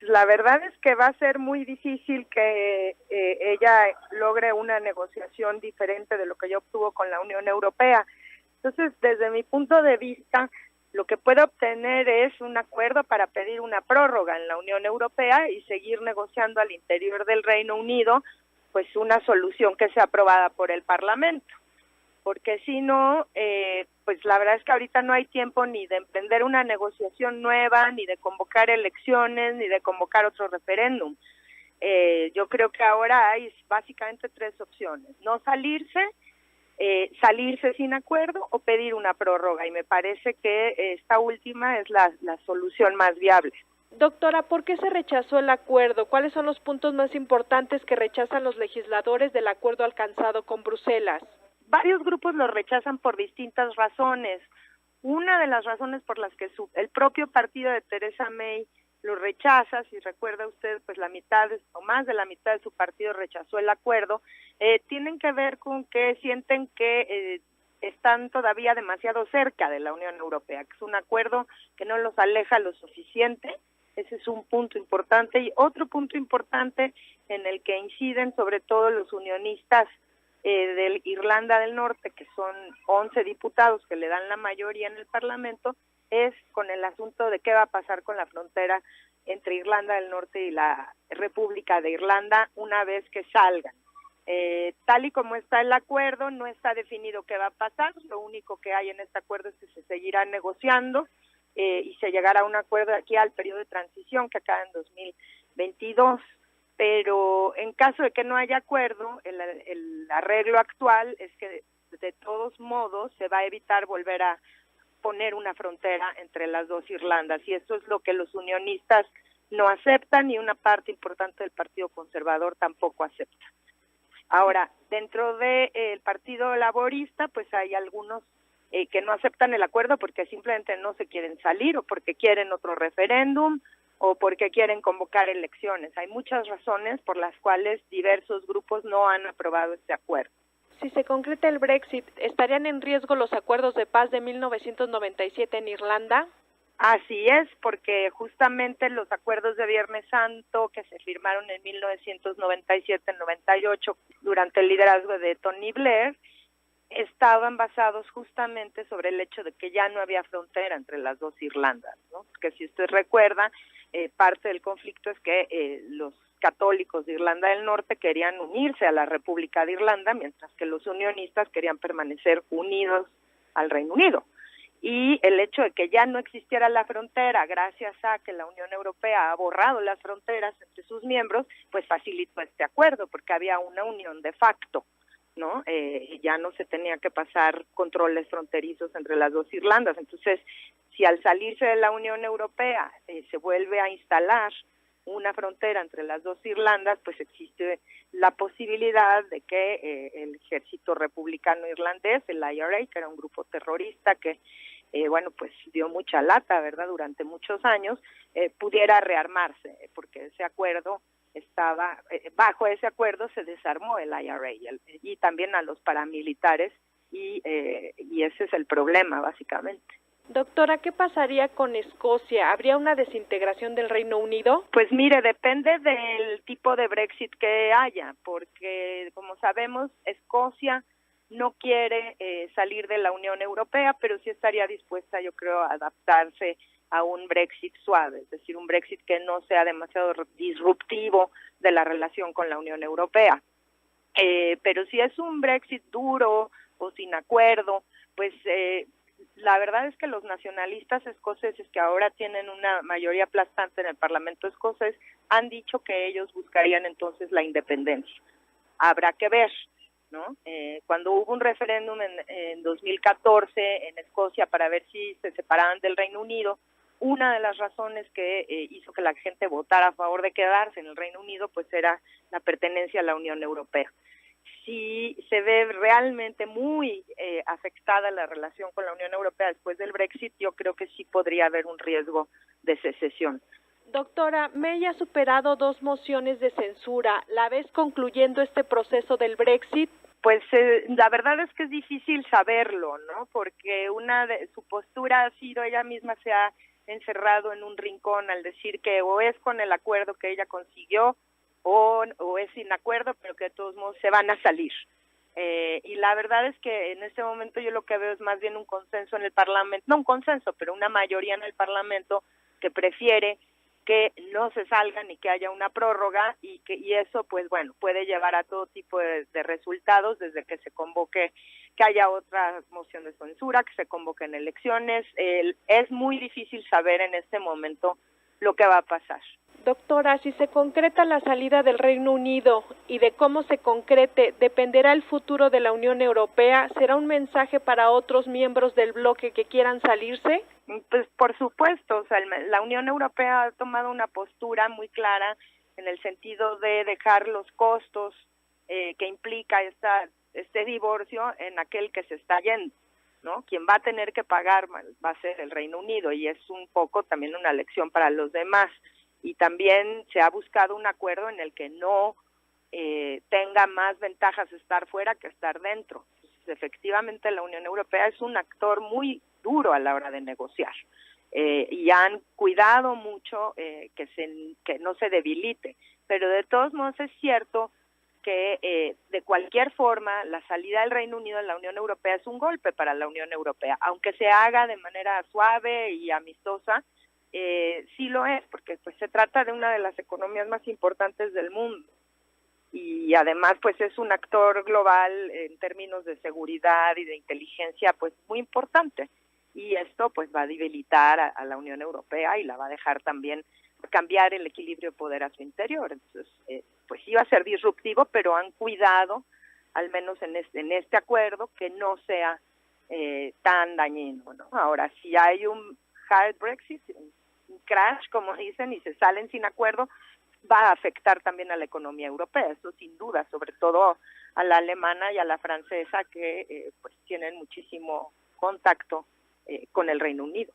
La verdad es que va a ser muy difícil que ella logre una negociación diferente de lo que ya obtuvo con la Unión Europea. Entonces, desde mi punto de vista, lo que puede obtener es un acuerdo para pedir una prórroga en la Unión Europea y seguir negociando al interior del Reino Unido, pues una solución que sea aprobada por el Parlamento. Porque si no, pues la verdad es que ahorita no hay tiempo ni de emprender una negociación nueva, ni de convocar elecciones, ni de convocar otro referéndum. Yo creo que ahora hay básicamente tres opciones: no salirse, salirse sin acuerdo o pedir una prórroga, y me parece que esta última es la solución más viable. Doctora, ¿por qué se rechazó el acuerdo? ¿Cuáles son los puntos más importantes que rechazan los legisladores del acuerdo alcanzado con Bruselas? Varios grupos lo rechazan por distintas razones. Una de las razones por las que el propio partido de Theresa May lo rechaza, si recuerda usted, pues la mitad o más de la mitad de su partido rechazó el acuerdo, tienen que ver con que sienten que están todavía demasiado cerca de la Unión Europea, que es un acuerdo que no los aleja lo suficiente. Ese es un punto importante. Y otro punto importante en el que inciden sobre todo los unionistas de Irlanda del Norte, que son 11 diputados que le dan la mayoría en el Parlamento, es con el asunto de qué va a pasar con la frontera entre Irlanda del Norte y la República de Irlanda una vez que salgan. Tal y como está el acuerdo, no está definido qué va a pasar. Lo único que hay en este acuerdo es que se seguirá negociando y se llegará a un acuerdo aquí al periodo de transición que acaba en 2022. Pero en caso de que no haya acuerdo, el arreglo actual es que de todos modos se va a evitar volver a poner una frontera entre las dos Irlandas, y esto es lo que los unionistas no aceptan y una parte importante del Partido Conservador tampoco acepta. Ahora, dentro del Partido Laborista, pues hay algunos que no aceptan el acuerdo porque simplemente no se quieren salir, o porque quieren otro referéndum, o porque quieren convocar elecciones. Hay muchas razones por las cuales diversos grupos no han aprobado este acuerdo. Si se concreta el Brexit, ¿estarían en riesgo los acuerdos de paz de 1997 en Irlanda? Así es, porque justamente los acuerdos de Viernes Santo que se firmaron en 1997-98 durante el liderazgo de Tony Blair estaban basados justamente sobre el hecho de que ya no había frontera entre las dos Irlandas, ¿no? Porque si usted recuerda, parte del conflicto es que los católicos de Irlanda del Norte querían unirse a la República de Irlanda, mientras que los unionistas querían permanecer unidos al Reino Unido. Y el hecho de que ya no existiera la frontera, gracias a que la Unión Europea ha borrado las fronteras entre sus miembros, pues facilitó este acuerdo, porque había una unión de facto, ¿no? Ya no se tenía que pasar controles fronterizos entre las dos Irlandas. Entonces, si al salirse de la Unión Europea se vuelve a instalar una frontera entre las dos Irlandas, pues existe la posibilidad de que el ejército republicano irlandés, el IRA, que era un grupo terrorista que, pues dio mucha lata, ¿verdad?, durante muchos años, pudiera rearmarse, porque ese acuerdo estaba, bajo ese acuerdo se desarmó el IRA y también a los paramilitares, y ese es el problema, básicamente. Doctora, ¿qué pasaría con Escocia? ¿Habría una desintegración del Reino Unido? Pues mire, depende del tipo de Brexit que haya, porque como sabemos, Escocia no quiere salir de la Unión Europea, pero sí estaría dispuesta, yo creo, a adaptarse a un Brexit suave, es decir, un Brexit que no sea demasiado disruptivo de la relación con la Unión Europea. Pero si es un Brexit duro o sin acuerdo, pues la verdad es que los nacionalistas escoceses, que ahora tienen una mayoría aplastante en el Parlamento escocés, han dicho que ellos buscarían entonces la independencia. Habrá que ver, ¿no? Cuando hubo un referéndum en 2014 en Escocia para ver si se separaban del Reino Unido, una de las razones que hizo que la gente votara a favor de quedarse en el Reino Unido, pues era la pertenencia a la Unión Europea. Si se ve realmente muy afectada la relación con la Unión Europea después del Brexit, yo creo que sí podría haber un riesgo de secesión. Doctora, May ha superado 2 mociones de censura. ¿La ves concluyendo este proceso del Brexit? Pues la verdad es que es difícil saberlo, ¿no? Porque su postura ha sido, ella misma se ha encerrado en un rincón al decir que o es con el acuerdo que ella consiguió o es sin acuerdo, pero que de todos modos se van a salir. Y la verdad es que en este momento yo lo que veo es más bien un consenso en el Parlamento, no un consenso, pero una mayoría en el Parlamento que prefiere que no se salgan y que haya una prórroga y eso pues bueno puede llevar a todo tipo de resultados, desde que se convoque, que haya otra moción de censura, que se convoquen elecciones. Es muy difícil saber en este momento lo que va a pasar. Doctora, si se concreta la salida del Reino Unido y de cómo se concrete, dependerá el futuro de la Unión Europea. ¿Será un mensaje para otros miembros del bloque que quieran salirse? Pues por supuesto, o sea, la Unión Europea ha tomado una postura muy clara en el sentido de dejar los costos que implica este divorcio en aquel que se está yendo, ¿no? Quien va a tener que pagar va a ser el Reino Unido, y es un poco también una lección para los demás. Y también se ha buscado un acuerdo en el que no tenga más ventajas estar fuera que estar dentro. Entonces, efectivamente, la Unión Europea es un actor muy duro a la hora de negociar, y han cuidado mucho que no se debilite, pero de todos modos es cierto que de cualquier forma la salida del Reino Unido de la Unión Europea es un golpe para la Unión Europea, aunque se haga de manera suave y amistosa. Sí lo es, porque pues se trata de una de las economías más importantes del mundo y además pues es un actor global en términos de seguridad y de inteligencia pues muy importante, y esto pues va a debilitar a la Unión Europea y la va a dejar también cambiar el equilibrio de poder a su interior. Entonces pues sí va a ser disruptivo, pero han cuidado al menos en este acuerdo que no sea tan dañino, ¿no? Ahora, si hay un hard Brexit, un crash, como dicen, y se salen sin acuerdo, va a afectar también a la economía europea, eso sin duda, sobre todo a la alemana y a la francesa, que pues tienen muchísimo contacto con el Reino Unido.